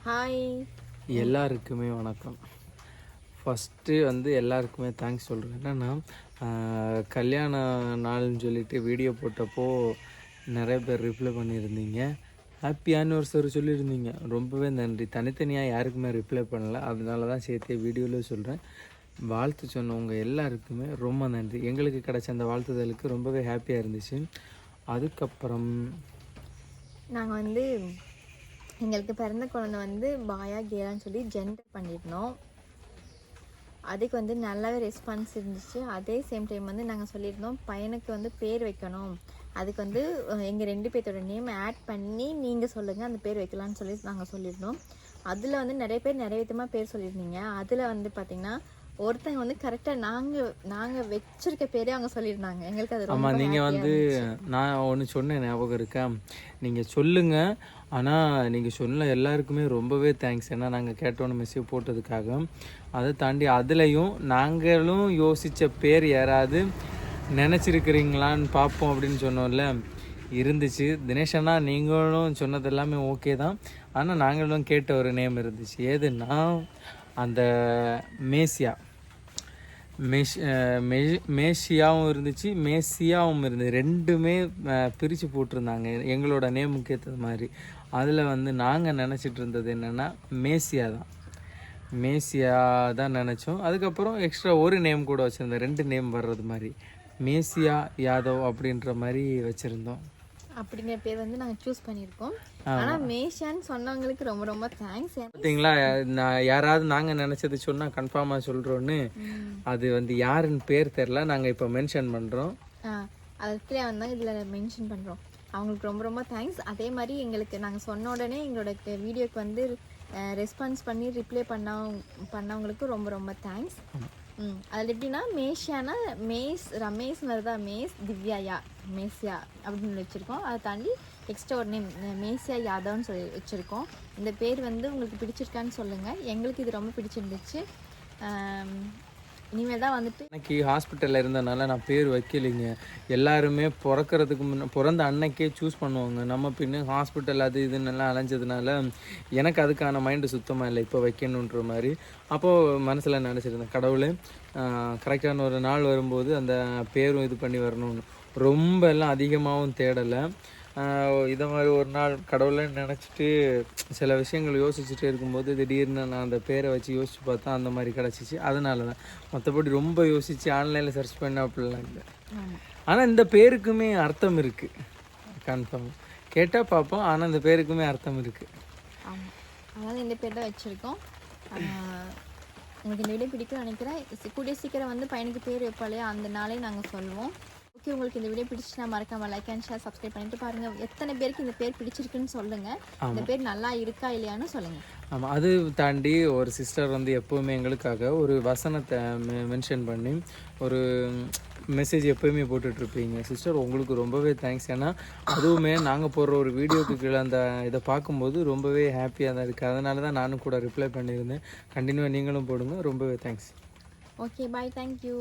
Hi. எல்லாருக்குமே வணக்கம். First எல்லாருக்குமே தேங்க்ஸ் சொல்கிறேன். என்னென்னா கல்யாண நாள்னு சொல்லிட்டு வீடியோ போட்டப்போ நிறைய பேர் ரிப்ளை பண்ணியிருந்தீங்க. ஹாப்பி ஆனிவர்சரி சொல்லியிருந்தீங்க. ரொம்பவே நன்றி. தனித்தனியாக யாருக்குமே ரிப்ளை பண்ணல, அதனால தான் சேர்த்து வீடியோவில் சொல்கிறேன். வாழ்த்து சொன்னவங்க எல்லாருக்குமே ரொம்ப நன்றி. எங்களுக்கு கிடைச்ச அந்த வாழ்த்துதலுக்கு ரொம்பவே ஹாப்பியாக இருந்துச்சு. அதுக்கப்புறம் நாங்கள் எங்களுக்கு பிறந்த குழந்தை பாயா கேலான்னு சொல்லி ஜெண்டர் பண்ணியிருந்தோம். அதுக்கு நல்லாவே ரெஸ்பான்ஸ் இருந்துச்சு. அதே சேம் டைம் நாங்கள் சொல்லியிருந்தோம் பையனுக்கு பேர் வைக்கணும். அதுக்கு எங்கள் 2 பேர்த்தோட நேம் ஆட் பண்ணி நீங்கள் சொல்லுங்கள் அந்த பேர் வைக்கலான்னு சொல்லி நாங்கள் சொல்லியிருந்தோம். அதில் நிறைய பேர் நிறைய விதமாக பேர் சொல்லியிருந்தீங்க. அதில் பார்த்திங்கன்னா ஒருத்தங்க கரெக்டாக நாங்கள் வச்சிருக்க பேரே அவங்க சொல்லியிருந்தாங்க. எங்களுக்கு அது ஆமாம், நீங்கள் நான் ஒன்று சொன்னேன், ஞாபகம் இருக்கா? நீங்கள் சொல்லுங்கள், ஆனால் நீங்கள் சொன்ன எல்லாருக்குமே ரொம்பவே தேங்க்ஸ். ஏன்னா நாங்கள் கேட்டோன்னு மெசேஜ் போட்டதுக்காக. அதை தாண்டி அதுலேயும் நாங்களும் யோசித்த பேர் யாராவது நினச்சிருக்கிறீங்களான்னு பார்ப்போம் அப்படின்னு சொன்னோம்ல, இருந்துச்சு. தினேஷனா நீங்களும் சொன்னது எல்லாமே ஓகே தான், ஆனால் நாங்களும் கேட்ட ஒரு நேம் இருந்துச்சு. ஏதுன்னா அந்த மேஷியாவும் இருந்துச்சு, மேசியாவும் இருந்துச்சு. ரெண்டுமே பிரித்து போட்டிருந்தாங்க எங்களோட நேமுக்கு ஏற்றது மாதிரி. அதில் நாங்கள் நினச்சிட்டு இருந்தது என்னென்னா மேசியா தான் நினச்சோம். அதுக்கப்புறம் எக்ஸ்ட்ரா ஒரு நேம் கூட வச்சுருந்தோம், 2 நேம் வர்றது மாதிரி. மேசியா யாதவ் அப்படின்ற மாதிரி வச்சுருந்தோம். அப்படிங்கிற பேர் நாங்கள் சூஸ் பண்ணியிருக்கோம். ஆனால் மேஷான்னு சொன்னவங்களுக்கு ரொம்ப ரொம்ப தேங்க்ஸ். பார்த்தீங்களா, நான் யாராவது நாங்கள் நினச்சது சொன்னால் கன்ஃபார்மாக சொல்கிறோன்னு. அது யாருன்னு பேர் தெரில, நாங்கள் இப்போ மென்ஷன் பண்ணுறோம். அதுக்கு இதில் மென்ஷன் பண்ணுறோம். அவங்களுக்கு ரொம்ப ரொம்ப தேங்க்ஸ். அதே மாதிரி எங்களுக்கு நாங்கள் சொன்ன உடனே எங்களோட வீடியோக்கு ரெஸ்பான்ஸ் பண்ணி ரிப்ளை பண்ணவங்களுக்கு ரொம்ப ரொம்ப தேங்க்ஸ். அதில் எப்படின்னா மேஷியானா ரமேஷ் மாதிரி தான், திவ்யாயா மேசியா அப்படின்னு வச்சுருக்கோம். அதை தாண்டி எக்ஸ்ட்ரா ஒரு நேம் மேசியா யாதவ்னு சொல்லி வச்சுருக்கோம். இந்த பேர் உங்களுக்கு பிடிச்சிருக்கான்னு சொல்லுங்கள். எங்களுக்கு இது ரொம்ப பிடிச்சிருந்துச்சு. இனிமேல் தான் அன்னைக்கு ஹாஸ்பிட்டலில் இருந்ததுனால நான் பேர் வைக்கலைங்க. எல்லாருமே பிறந்த அன்னைக்கே சூஸ் பண்ணுவாங்க. நம்ம பின்ன ஹாஸ்பிட்டல் அது இதுன்னெல்லாம் அலைஞ்சதுனால எனக்கு அதுக்கான மைண்டு சுத்தமாக இல்லை இப்போ வைக்கணுன்ற மாதிரி. அப்போது மனசில் நினச்சிருந்தேன், கடவுளே கரெக்டான ஒரு நாள் வரும்போது அந்த பேரும் இது பண்ணி வரணும்னு. ரொம்ப எல்லாம் அதிகமாகவும் தேடலை. இதை மாதிரி ஒரு நாள் கடவுளை நினச்சிட்டு சில விஷயங்கள் யோசிச்சுட்டே இருக்கும்போது திடீர்னு நான் அந்த பேரை வச்சு யோசித்து பார்த்தா அந்த மாதிரி கிடச்சிச்சு. அதனால தான். மற்றபடி ரொம்ப யோசித்து ஆன்லைனில் சர்ச் பண்ண அப்படிலாம் இல்லை. ஆனால் இந்த பேருக்குமே அர்த்தம் இருக்குது. கன்ஃபார்ம் கேட்டால் பார்ப்போம். ஆனால் இந்த பேருக்குமே அர்த்தம் இருக்குது. அதனால் இந்த பேர் தான் வச்சுருக்கோம். உங்களுக்கு இந்த வீடியோ பிடிக்கும்னு நினைக்கிறேன். கூடிய சீக்கிரம் பையனுக்கு பேர் வைப்பாலையா, அந்த நாளே நாங்கள் சொல்லுவோம். ஓகே, உங்களுக்கு இந்த வீடியோ பிடிச்சினா மறக்காம லைக் அண்ட் ஷேர் சப்ஸ்கிரைப் பண்ணிட்டு பாருங்க. எத்தனை பேருக்கு இந்த பேர் பிடிச்சிருக்குன்னு சொல்லுங்க. இந்த பேர் நல்லா இருக்கா இல்லையான்னு சொல்லுங்க. ஆமாம், அது தாண்டி ஒரு சிஸ்டர் எப்போவுமே எங்களுக்காக ஒரு வசனத்தை மென்ஷன் பண்ணி ஒரு மெசேஜ் எப்போயுமே போட்டுட்ருப்பீங்க. சிஸ்டர், உங்களுக்கு ரொம்பவே தேங்க்ஸ். ஏன்னா அதுவுமே நாங்கள் போடுற ஒரு வீடியோக்கு கீழே அந்த இதை பார்க்கும்போது ரொம்பவே ஹாப்பியாக தான் இருக்குது. அதனால தான் நானும் கூட ரிப்ளை பண்ணியிருந்தேன். கண்டினியூவாக நீங்களும் போடுங்க. ரொம்பவே தேங்க்ஸ். ஓகே, பாய். தேங்க்யூ.